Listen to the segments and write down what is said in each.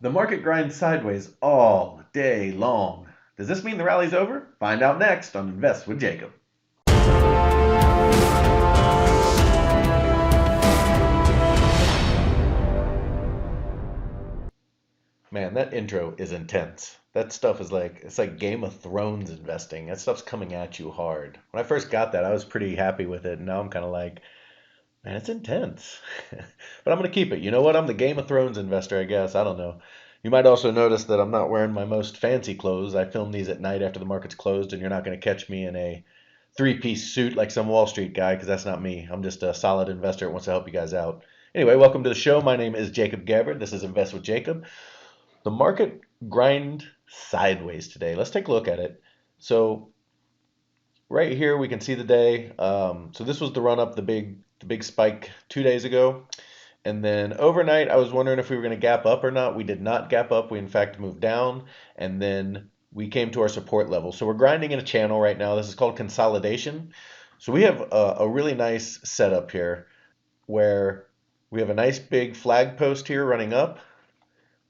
The market grinds sideways all day long. Does this mean the rally's over? Find out next on Invest with Jacob. Man, that intro is intense. That stuff is it's like Game of Thrones investing. That stuff's coming at you hard. When I first got that, I was pretty happy with it, and now I'm kind of like, man, it's intense. But I'm gonna keep it. You know what? I'm the Game of Thrones investor, I guess. I don't know. You might also notice that I'm not wearing my most fancy clothes. I film these at night after the market's closed, and you're not gonna catch me in a three-piece suit like some Wall Street guy, because that's not me. I'm just a solid investor that wants to help you guys out. Anyway, welcome to the show. My name is Jacob Gabbard. This is Invest with Jacob. The market grind sideways today. Let's take a look at it. So right here we can see the day. So this was the run up, the big spike 2 days ago. And then overnight, I was wondering if we were going to gap up or not. We did not gap up. We in fact moved down, and then we came to our support level. So we're grinding in a channel right now. This is called consolidation. So we have a really nice setup here where we have a nice big flag post here running up.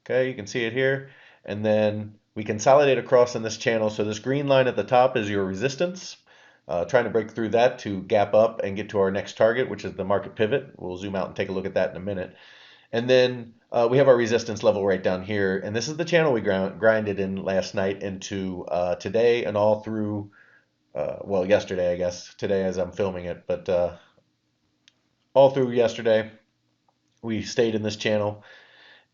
Okay, you can see it here. And then we consolidate across in this channel. So this green line at the top is your resistance. Trying to break through that to gap up and get to our next target, which is the market pivot. We'll zoom out and take a look at that in a minute. And then we have our resistance level right down here. And this is the channel we grinded in last night into today and all through, well, yesterday, I guess. Today as I'm filming it. But all through yesterday, we stayed in this channel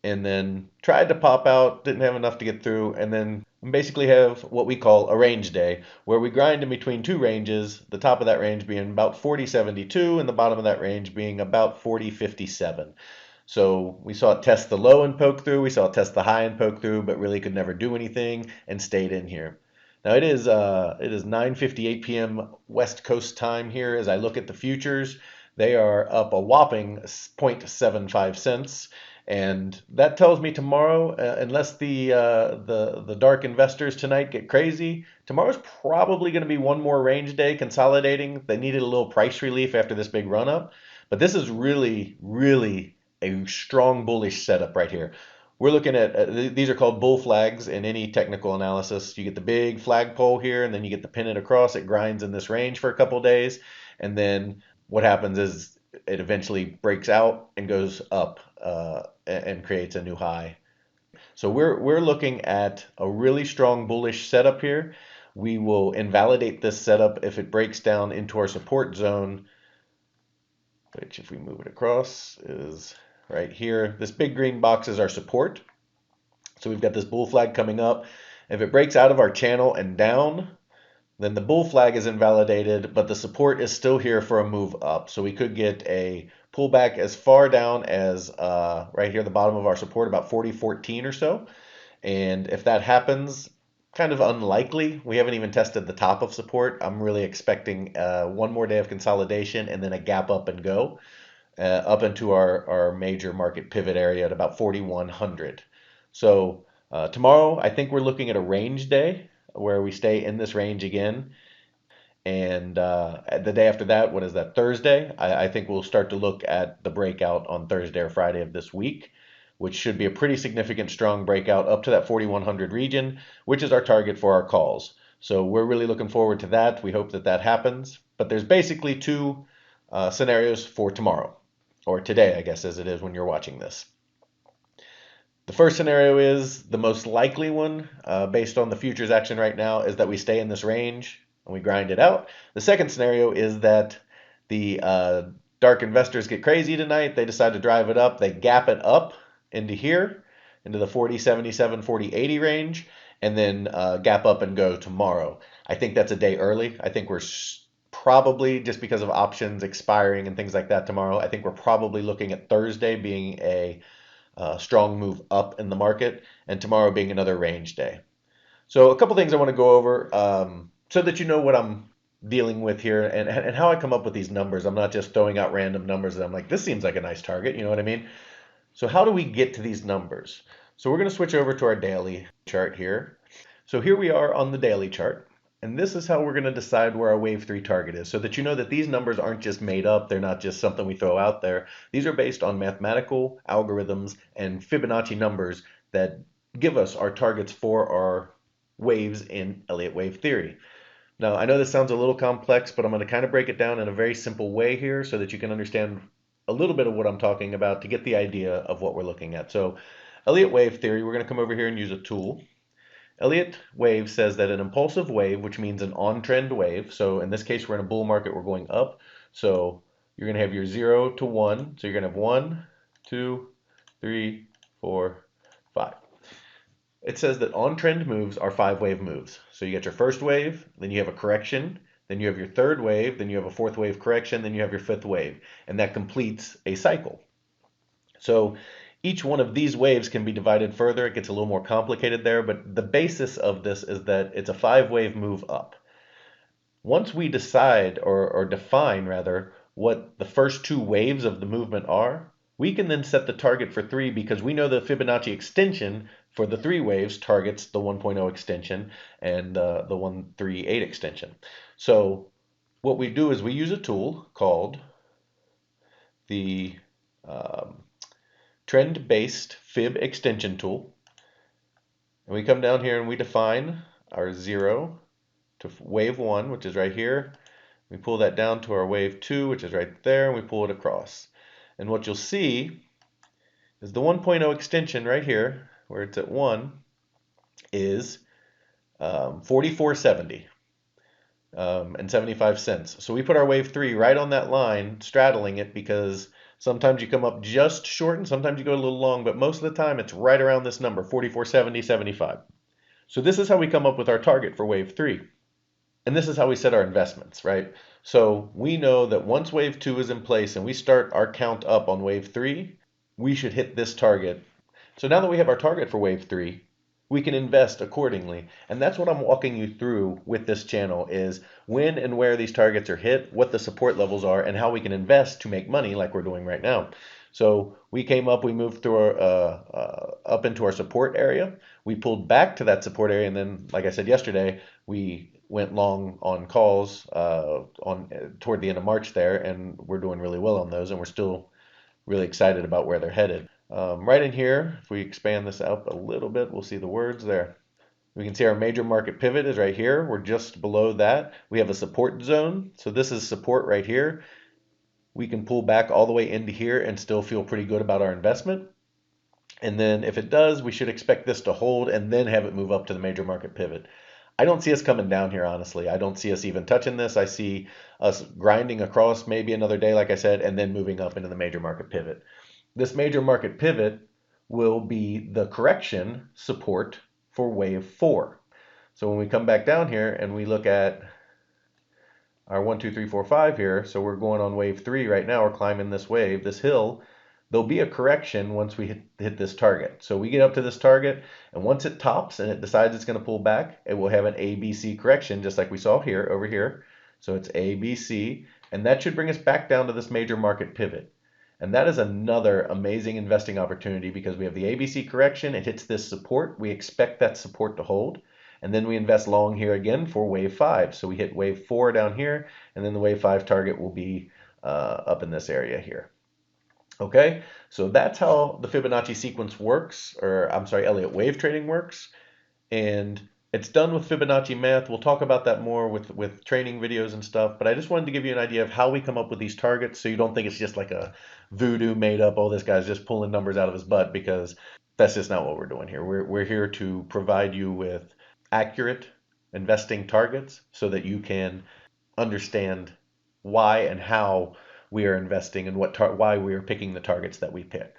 and then tried to pop out, didn't have enough to get through, and then basically have what we call a range day, where we grind in between two ranges, the top of that range being about 40.72 and the bottom of that range being about 40.57. So we saw it test the low and poke through, we saw it test the high and poke through, but really could never do anything and stayed in here. Now it is 9:58 p.m. West Coast time here. As I look at the futures, they are up a whopping 0.75 cents. And that tells me tomorrow, unless the dark investors tonight get crazy, tomorrow's probably going to be one more range day consolidating. They needed a little price relief after this big run up, but this is really, really a strong bullish setup right here. We're looking at these are called bull flags in any technical analysis. You get the big flagpole here, and then you get the pin it across. It grinds in this range for a couple days, and then what happens is it eventually breaks out and goes up and creates a new high. So we're looking at a really strong bullish setup here. We will invalidate this setup if it breaks down into our support zone, which if we move it across is right here. This big green box is our support. So we've got this bull flag coming up. If it breaks out of our channel and down, then the bull flag is invalidated, but the support is still here for a move up. So we could get a pullback as far down as right here, the bottom of our support, about 40.14 or so. And if that happens, kind of unlikely. We haven't even tested the top of support. I'm really expecting one more day of consolidation and then a gap up and go up into our major market pivot area at about 4,100. So tomorrow, I think we're looking at a range day where we stay in this range again. And the day after that, what is that, Thursday? I think we'll start to look at the breakout on Thursday or Friday of this week, which should be a pretty significant strong breakout up to that 4,100 region, which is our target for our calls. So we're really looking forward to that. We hope that that happens. But there's basically two scenarios for tomorrow, or today, I guess, as it is when you're watching this. The first scenario is the most likely one, based on the futures action right now, is that we stay in this range and we grind it out. The second scenario is that the dark investors get crazy tonight. They decide to drive it up. They gap it up into here, into the 40.77, 40.80 range, and then gap up and go tomorrow. I think that's a day early. I think we're probably, just because of options expiring and things like that tomorrow, I think we're probably looking at Thursday being a strong move up in the market, and tomorrow being another range day. So a couple things I want to go over so that you know what I'm dealing with here and how I come up with these numbers. I'm not just throwing out random numbers and I'm like, this seems like a nice target, you know what I mean? So how do we get to these numbers? So we're going to switch over to our daily chart here. So here we are on the daily chart. And this is how we're going to decide where our wave 3 target is, so that you know that these numbers aren't just made up. They're not just something we throw out there. These are based on mathematical algorithms and Fibonacci numbers that give us our targets for our waves in Elliott Wave theory. Now, I know this sounds a little complex, but I'm going to kind of break it down in a very simple way here so that you can understand a little bit of what I'm talking about to get the idea of what we're looking at. So, Elliott Wave theory, we're going to come over here and use a tool. Elliott Wave says that an impulsive wave, which means an on-trend wave, so in this case we're in a bull market, we're going up, so you're going to have your 0 to 1, so you're going to have 1, 2, 3, 4, 5. It says that on-trend moves are 5-wave moves. So you get your first wave, then you have a correction, then you have your third wave, then you have a fourth wave correction, then you have your fifth wave, and that completes a cycle. So each one of these waves can be divided further. It gets a little more complicated there, but the basis of this is that it's a 5-wave move up. Once we decide or define rather what the first 2 waves of the movement are, we can then set the target for 3 because we know the Fibonacci extension for the 3 waves targets the 1.0 extension and the 138 extension. So what we do is we use a tool called the trend-based fib extension tool. And we come down here and we define our 0 to wave 1, which is right here. We pull that down to our wave 2, which is right there, and we pull it across. And what you'll see is the 1.0 extension right here, where it's at 1, is 44.70 and 75 cents. So we put our wave 3 right on that line, straddling it, because sometimes you come up just short and sometimes you go a little long, but most of the time it's right around this number, 44.70, 75. So this is how we come up with our target for wave 3. And this is how we set our investments, right? So we know that once wave 2 is in place and we start our count up on wave 3, we should hit this target. So now that we have our target for wave 3, we can invest accordingly. And that's what I'm walking you through with this channel is when and where these targets are hit, what the support levels are, and how we can invest to make money like we're doing right now. So we came up, we moved through our, up into our support area. We pulled back to that support area, and then, like I said yesterday, we went long on calls toward the end of March there, and we're doing really well on those, and we're still really excited about where they're headed. Right in here, if we expand this out a little bit, we'll see the words there. We can see our major market pivot is right here. We're just below that. We have a support zone. So this is support right here. We can pull back all the way into here and still feel pretty good about our investment. And then if it does, we should expect this to hold and then have it move up to the major market pivot. I don't see us coming down here, honestly. I don't see us even touching this. I see us grinding across maybe another day, like I said, and then moving up into the major market pivot. This major market pivot will be the correction support for wave 4. So when we come back down here and we look at our 1, 2, 3, 4, 5 here, so we're going on wave 3 right now, we're climbing this wave, this hill, there'll be a correction once we hit this target. So we get up to this target, and once it tops and it decides it's going to pull back, it will have an ABC correction, just like we saw here, over here. So it's ABC, and that should bring us back down to this major market pivot. And that is another amazing investing opportunity because we have the ABC correction, it hits this support, we expect that support to hold, and then we invest long here again for wave 5. So we hit wave 4 down here, and then the wave 5 target will be up in this area here. Okay, so that's how the Fibonacci sequence works, or I'm sorry, Elliott Wave trading works. And it's done with Fibonacci math. We'll talk about that more with training videos and stuff, but I just wanted to give you an idea of how we come up with these targets so you don't think it's just like a voodoo made up, oh, this guy's just pulling numbers out of his butt, because that's just not what we're doing here. We're here to provide you with accurate investing targets so that you can understand why and how we are investing and why we are picking the targets that we pick.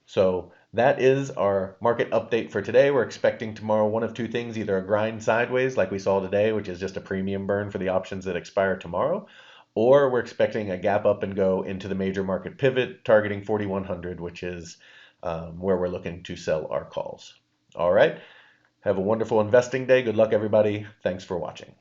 So that is our market update for today. We're expecting tomorrow one of two things, either a grind sideways like we saw today, which is just a premium burn for the options that expire tomorrow, or we're expecting a gap up and go into the major market pivot targeting 4,100, which is where we're looking to sell our calls. All right. Have a wonderful investing day. Good luck, everybody. Thanks for watching.